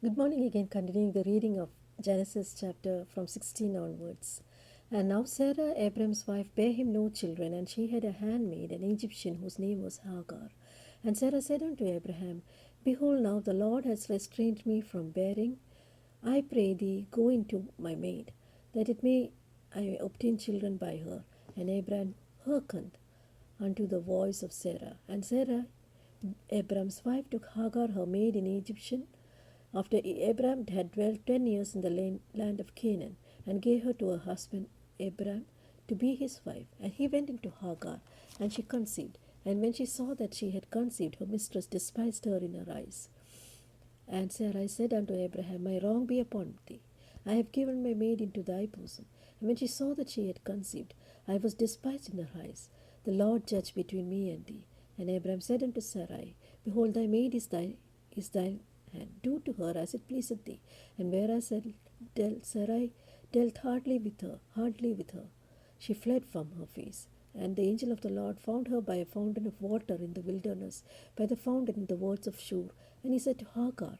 Good morning again, continuing the reading of Genesis chapter from 16 onwards. And now Sarah, Abram's wife, bare him no children, and she had a handmaid, an Egyptian, whose name was Hagar. And Sarah said unto Abraham, Behold, now the Lord has restrained me from bearing. I pray thee, go into my maid, that it may I may obtain children by her. And Abraham hearkened unto the voice of Sarah. And Sarah, Abram's wife, took Hagar, her maid, in Egyptian, after Abraham had dwelt 10 years in the land of Canaan, and gave her to her husband Abraham to be his wife. And he went into Hagar, and she conceived. And when she saw that she had conceived, her mistress despised her in her eyes. And Sarai said unto Abraham, My wrong be upon thee. I have given my maid into thy bosom. And when she saw that she had conceived, I was despised in her eyes. The Lord judge between me and thee. And Abraham said unto Sarai, Behold, thy maid is thine hand. Do to her as it pleaseth thee. And whereas Sarai dealt hardly with her, she fled from her face. And the angel of the Lord found her by a fountain of water in the wilderness, by the fountain in the woods of Shur. And he said to Hagar,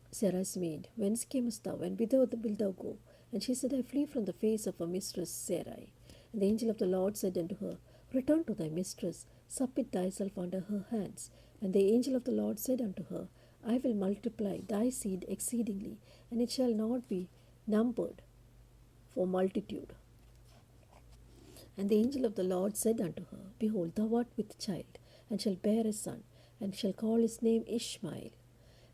Sarah's maid, Whence camest thou, and whither wilt thou go? And she said, I flee from the face of our mistress Sarai. And the angel of the Lord said unto her, Return to thy mistress, submit thyself under her hands. And the angel of the Lord said unto her, I will multiply thy seed exceedingly, and it shall not be numbered for multitude. And the angel of the Lord said unto her, Behold, thou art with child, and shalt bear a son, and shall call his name Ishmael,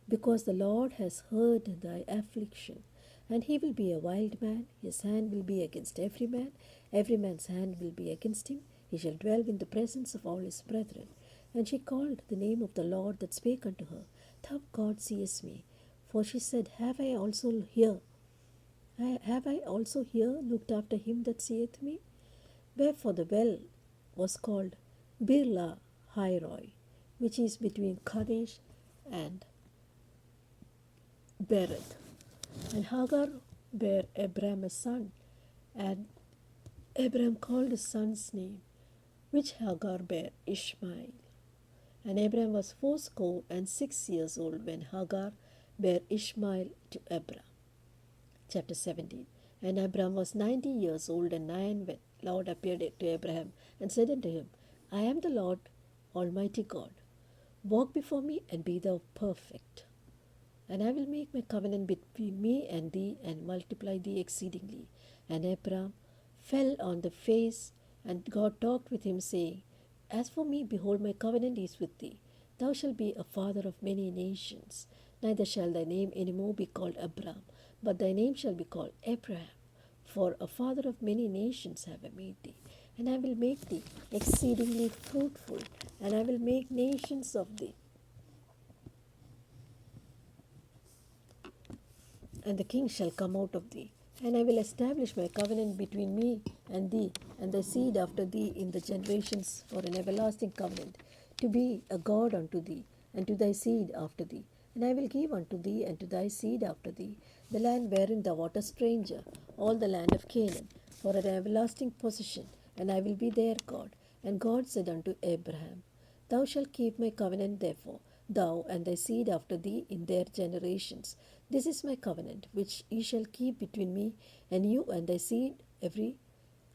because the Lord has heard thy affliction. And he will be a wild man, his hand will be against every man's hand will be against him. He shall dwell in the presence of all his brethren. And she called the name of the Lord that spake unto her, Thou God seest me. For she said, Have I also here looked after him that seeth me? Wherefore the well was called Birla Hairoi, which is between Kadesh and Bered. And Hagar bare Abram a son, and Abram called his son's name, which Hagar bare, Ishmael. And Abram was 86 years old when Hagar bare Ishmael to Abram. Chapter 17. And Abram was 90 years old and 9 when Lord appeared to Abraham and said unto him, I am the Lord Almighty God. Walk before me and be thou perfect. And I will make my covenant between me and thee, and multiply thee exceedingly. And Abram fell on the face, and God talked with him, saying, As for me, behold, my covenant is with thee. Thou shalt be a father of many nations. Neither shall thy name any more be called Abram, but thy name shall be called Abraham. For a father of many nations have I made thee. And I will make thee exceedingly fruitful, and I will make nations of thee. And the king shall come out of thee. And I will establish my covenant between me and thee, and thy seed after thee in the generations for an everlasting covenant, to be a God unto thee, and to thy seed after thee. And I will give unto thee and to thy seed after thee the land wherein thou art a stranger, all the land of Canaan, for an everlasting possession, and I will be their God. And God said unto Abraham, Thou shalt keep my covenant, therefore, thou and thy seed after thee in their generations. This is my covenant, which ye shall keep between me and you and thy seed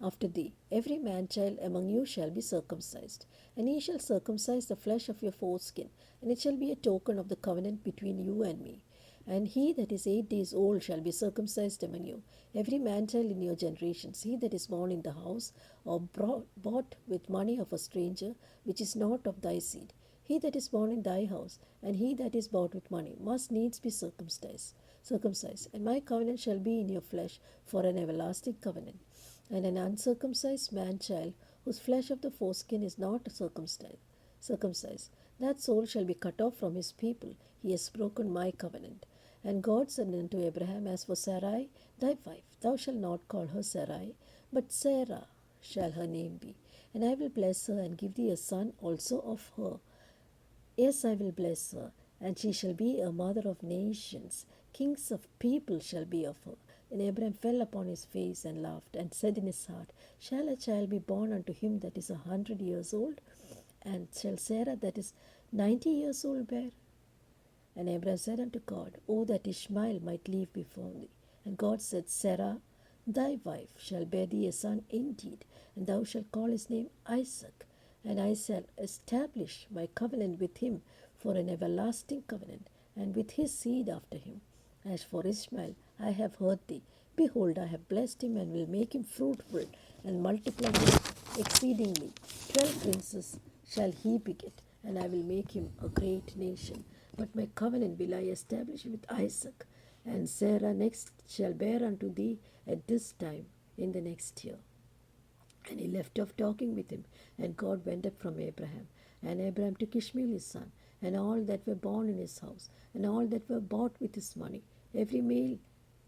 after thee. Every man child among you shall be circumcised, and ye shall circumcise the flesh of your foreskin, and it shall be a token of the covenant between you and me. And he that is 8 days old shall be circumcised among you, every man child in your generations, he that is born in the house, or bought with money of a stranger, which is not of thy seed. He that is born in thy house, and he that is bought with money, must needs be circumcised. And my covenant shall be in your flesh for an everlasting covenant. And an uncircumcised man child, whose flesh of the foreskin is not circumcised, that soul shall be cut off from his people. He has broken my covenant. And God said unto Abraham, As for Sarai, thy wife, thou shalt not call her Sarai, but Sarah shall her name be. And I will bless her, and give thee a son also of her. Yes, I will bless her, and she shall be a mother of nations. Kings of people shall be of her. Then Abraham fell upon his face and laughed, and said in his heart, Shall a child be born unto him that is 100 years old? And shall Sarah that is 90 years old bear? And Abraham said unto God, O that Ishmael might live before thee. And God said, Sarah, thy wife, shall bear thee a son indeed, and thou shalt call his name Isaac. And I shall establish my covenant with him for an everlasting covenant, and with his seed after him. As for Ishmael, I have heard thee. Behold, I have blessed him, and will make him fruitful, and multiply him exceedingly. 12 princes shall he beget, and I will make him a great nation. But my covenant will I establish with Isaac, and Sarah next shall bear unto thee at this time in the next year. And he left off talking with him, and God went up from Abraham. And Abraham took Ishmael his son, and all that were born in his house, and all that were bought with his money, every male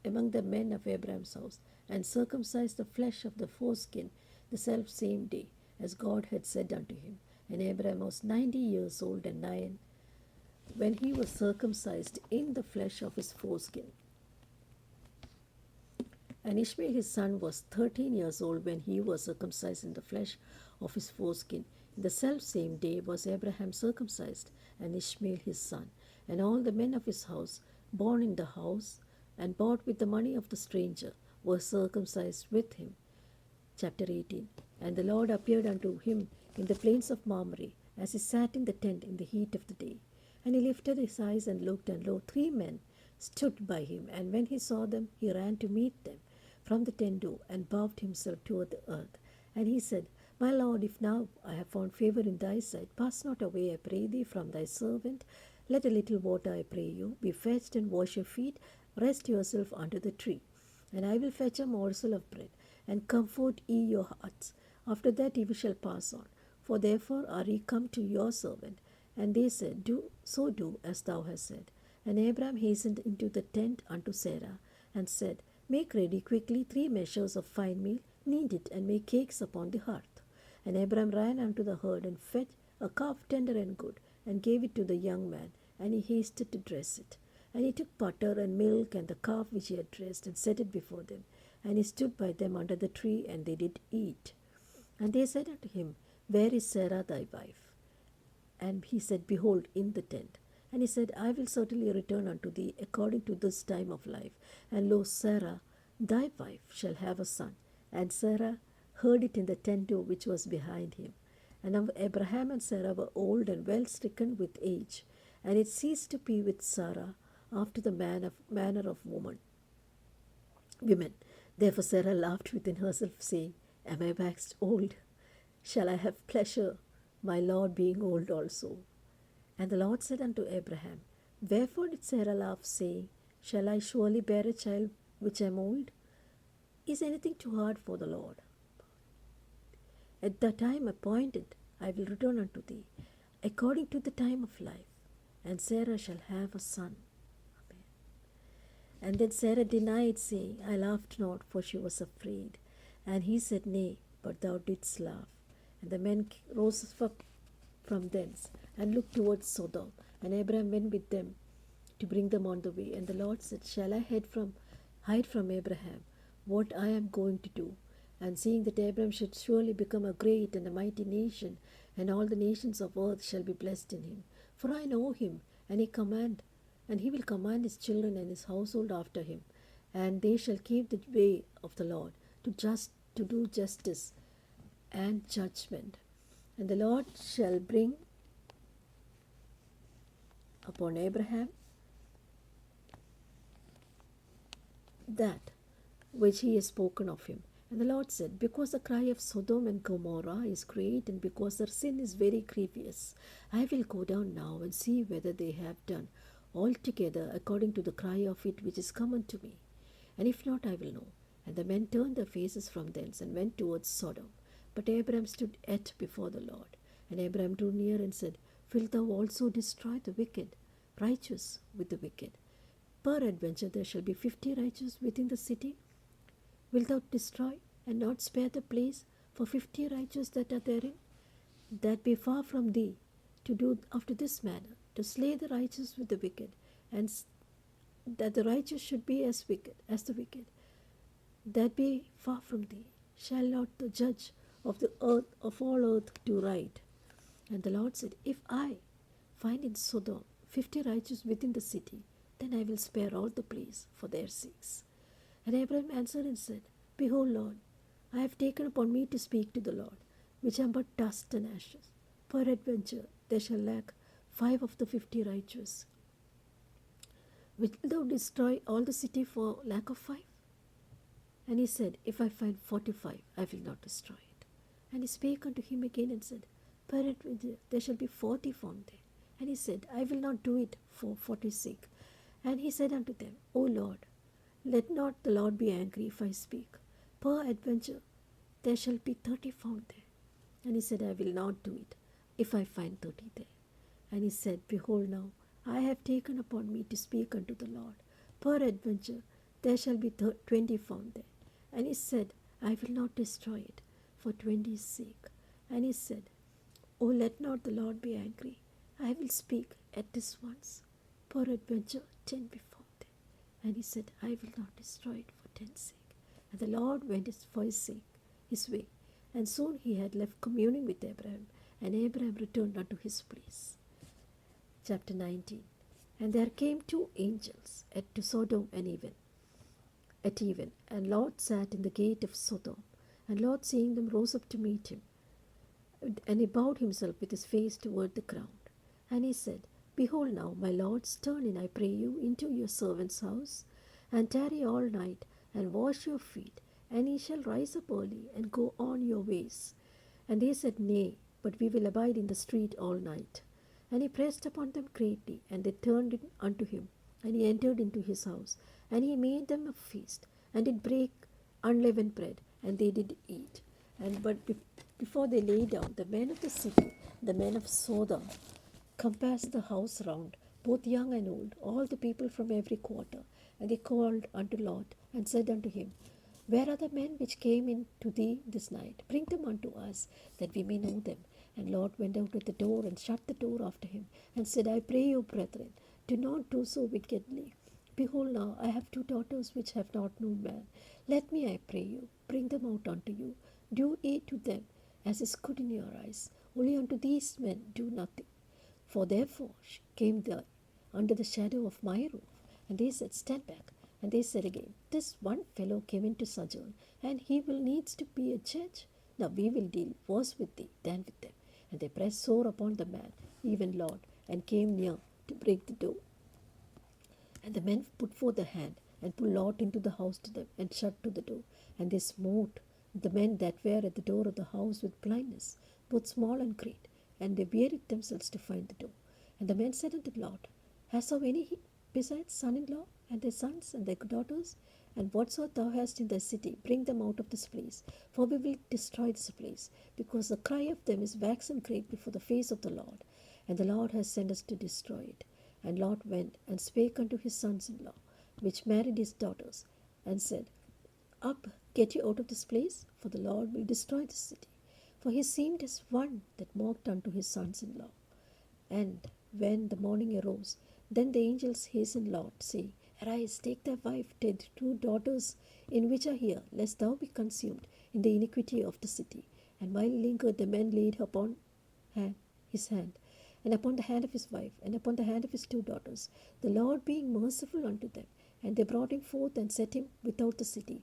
among the men of Abraham's house, and circumcised the flesh of the foreskin the self same day, as God had said unto him. And Abraham was 90 years old and 9 when he was circumcised in the flesh of his foreskin. And Ishmael his son was 13 years old when he was circumcised in the flesh of his foreskin. In the self same day was Abraham circumcised, and Ishmael his son, and all the men of his house, born in the house, and bought with the money of the stranger, were circumcised with him. Chapter 18. And the Lord appeared unto him in the plains of Mamre, as he sat in the tent in the heat of the day. And he lifted his eyes and looked, and lo, 3 men stood by him. And when he saw them, he ran to meet them from the tent door, and bowed himself toward the earth. And he said, My Lord, if now I have found favor in thy sight, pass not away, I pray thee, from thy servant. Let a little water, I pray you, be fetched, and wash your feet, rest yourself under the tree. And I will fetch a morsel of bread, and comfort ye your hearts. After that ye shall pass on. For therefore are ye come to your servant. And they said, do as thou hast said. And Abraham hastened into the tent unto Sarah, and said, Make ready quickly 3 measures of fine meal, knead it, and make cakes upon the hearth. And Abraham ran unto the herd, and fetched a calf tender and good, and gave it to the young man, and he hasted to dress it. And he took butter and milk, and the calf which he had dressed, and set it before them. And he stood by them under the tree, and they did eat. And they said unto him, Where is Sarah thy wife? And he said, Behold, in the tent. And he said, I will certainly return unto thee according to this time of life. And lo, Sarah, thy wife, shall have a son. And Sarah heard it in the tent door which was behind him. And now Abraham and Sarah were old and well stricken with age. And it ceased to be with Sarah after the manner of women. Therefore Sarah laughed within herself, saying, Am I waxed old? Shall I have pleasure, my Lord being old also? And the Lord said unto Abraham, Wherefore did Sarah laugh, saying, Shall I surely bear a child which am old? Is anything too hard for the Lord? At the time appointed I will return unto thee, according to the time of life, and Sarah shall have a son. Amen. And then Sarah denied, saying, I laughed not, for she was afraid. And he said, Nay, but thou didst laugh. And the men rose up from thence, and looked towards Sodom. And Abraham went with them to bring them on the way. And the Lord said, Shall I hide from Abraham what I am going to do? And seeing that Abraham should surely become a great and a mighty nation, and all the nations of earth shall be blessed in him. For I know him, and he will command his children and his household after him, and they shall keep the way of the Lord, to do justice and judgment. And the Lord shall bring upon Abraham that which he has spoken of him. And the Lord said, Because the cry of Sodom and Gomorrah is great, and because their sin is very grievous, I will go down now and see whether they have done altogether according to the cry of it which is come unto me. And if not, I will know. And the men turned their faces from thence, and went towards Sodom. But Abraham stood yet before the Lord. And Abraham drew near and said, Wilt thou also destroy the wicked, righteous with the wicked? Peradventure there shall be 50 righteous within the city. Wilt thou destroy and not spare the place for 50 righteous that are therein? That be far from thee to do after this manner, to slay the righteous with the wicked, and that the righteous should be as the wicked. That be far from thee. Shall not the judge of the earth, of all earth, do right? And the Lord said, If I find in Sodom 50 righteous within the city, then I will spare all the place for their sakes. And Abraham answered and said, Behold, Lord, I have taken upon me to speak to the Lord, which am but dust and ashes. Peradventure there shall lack 5 of the 50 righteous. Wilt thou destroy all the city for lack of 5? And he said, If I find 45, I will not destroy it. And he spake unto him again and said, Peradventure there shall be 40 found there. And he said, I will not do it for 40's sake. And he said unto them, O Lord, let not the Lord be angry if I speak. Peradventure there shall be 30 found there. And he said, I will not do it if I find 30 there. And he said, Behold now, I have taken upon me to speak unto the Lord. Peradventure there shall be 20 found there. And he said, I will not destroy it for 20's sake. And he said, O let not the Lord be angry. I will speak at this once. Peradventure 10 be found there. And he said, I will not destroy it for 10's sake. And the Lord went for his sake, his way. And soon he had left communing with Abraham, and Abraham returned unto his place. Chapter 19. And there came 2 angels to Sodom and at even, and Lot sat in the gate of Sodom. And Lot, seeing them, rose up to meet him. And he bowed himself with his face toward the ground. And he said, Behold now, my lords, turn in, I pray you, into your servant's house, and tarry all night, and wash your feet, and ye shall rise up early, and go on your ways. And they said, Nay, but we will abide in the street all night. And he pressed upon them greatly, and they turned unto him. And he entered into his house, and he made them a feast, and did break unleavened bread, and they did eat. Before they lay down, the men of the city, the men of Sodom, compassed the house round, both young and old, all the people from every quarter. And they called unto Lot, and said unto him, Where are the men which came in to thee this night? Bring them unto us, that we may know them. And Lot went out at the door, and shut the door after him, and said, I pray you, brethren, do not do so wickedly. Behold now, I have 2 daughters which have not known man. Let me, I pray you, bring them out unto you. Do ye to them as is good in your eyes. Only unto these men do nothing. For therefore came they under the shadow of my roof. And they said, Stand back. And they said again, This one fellow came in to sojourn, and he will needs to be a judge. Now we will deal worse with thee than with them. And they pressed sore upon the man, even Lot, and came near to break the door. And the men put forth a hand, and pulled Lot into the house to them, and shut to the door. And they smote the men that were at the door of the house with blindness, both small and great. And they wearied themselves to find the door. And the men said unto Lot, Hast thou any besides son-in-law, and their sons, and their daughters? And whatsoever thou hast in thy city, bring them out of this place, for we will destroy this place, because the cry of them is waxen great before the face of the Lord, and the Lord has sent us to destroy it. And Lot went and spake unto his sons-in-law, which married his daughters, and said, Up, get you out of this place, for the Lord will destroy this city. For he seemed as one that mocked unto his sons-in-law. And when the morning arose, then the angels hastened Lot, saying, Arise, take thy wife, take 2 daughters in which are here, lest thou be consumed in the iniquity of the city. And while he lingered, the men laid upon his hand, and upon the hand of his wife, and upon the hand of his 2 daughters, the Lord being merciful unto them. And they brought him forth and set him without the city.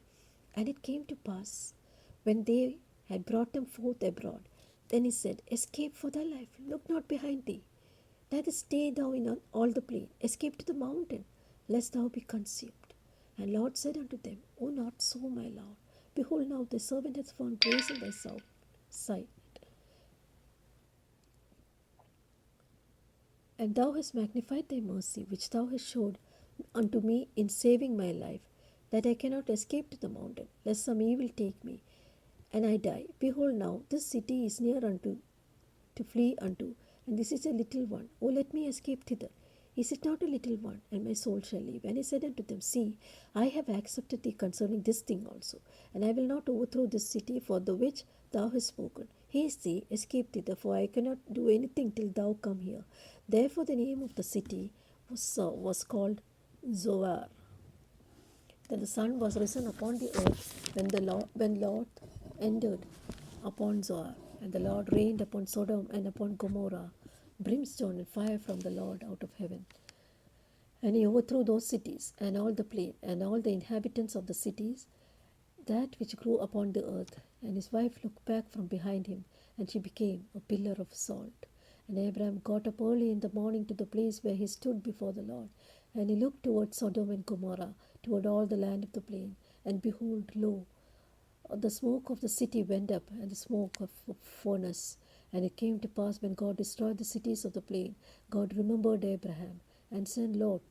And it came to pass, when they had brought them forth abroad, then he said, Escape for thy life, look not behind thee, neither stay thou in all the plain, escape to the mountain, lest thou be consumed. And Lord said unto them, O not so, my Lord. Behold, now thy servant hath found grace in thy sight, and thou hast magnified thy mercy, which thou hast showed unto me in saving my life, that I cannot escape to the mountain, lest some evil take me, and I die. Behold, now this city is near unto to flee unto, and this is a little one. O let me escape thither. Is it not a little one, and my soul shall live? And he said unto them, See, I have accepted thee concerning this thing also, and I will not overthrow this city for the which thou hast spoken. Haste thee, escape thither, for I cannot do anything till thou come here. Therefore the name of the city was called Zoar. Then the sun was risen upon the earth when Lot entered upon Zoar, and the Lord rained upon Sodom and upon Gomorrah brimstone and fire from the Lord out of heaven. And he overthrew those cities, and all the plain, and all the inhabitants of the cities, that which grew upon the earth. And his wife looked back from behind him, and she became a pillar of salt. And Abraham got up early in the morning to the place where he stood before the Lord. And he looked toward Sodom and Gomorrah, toward all the land of the plain. And behold, lo, the smoke of the city went up, and the smoke of a furnace. And it came to pass, when God destroyed the cities of the plain, God remembered Abraham, and sent Lot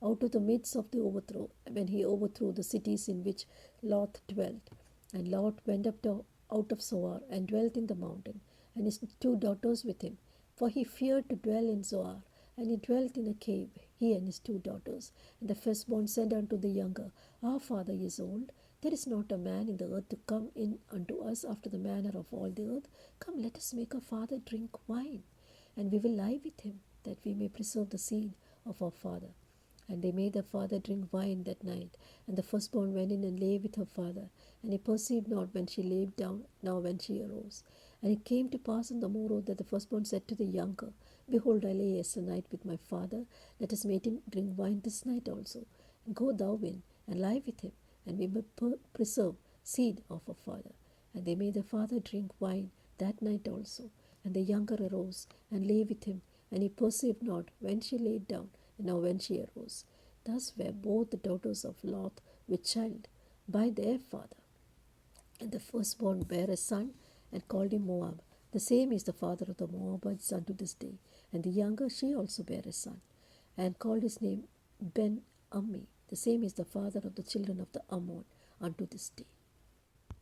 out of the midst of the overthrow, when he overthrew the cities in which Lot dwelt. And Lot went up out of Zoar, and dwelt in the mountain, and his two daughters with him. For he feared to dwell in Zoar, and he dwelt in a cave, he and his two daughters. And the firstborn said unto the younger, Our father is old, there is not a man in the earth to come in unto us after the manner of all the earth. Come, let us make our father drink wine, and we will lie with him, that we may preserve the seed of our father. And they made their father drink wine that night. And the firstborn went in and lay with her father. And he perceived not when she lay down, nor when she arose. And it came to pass on the morrow that the firstborn said to the younger, Behold, I lay yesternight with my father. Let us make him drink wine this night also. And go thou in, and lie with him, and we may preserve seed of our father. And they made their father drink wine that night also. And the younger arose, and lay with him. And he perceived not when she laid down, nor when she arose. Thus were both the daughters of Lot with child by their father. And the firstborn bare a son, and called him Moab. The same is the father of the Moabites unto this day. And the younger, she also bare a son, and called his name Ben Ammi. The same is the father of the children of the Ammon unto this day.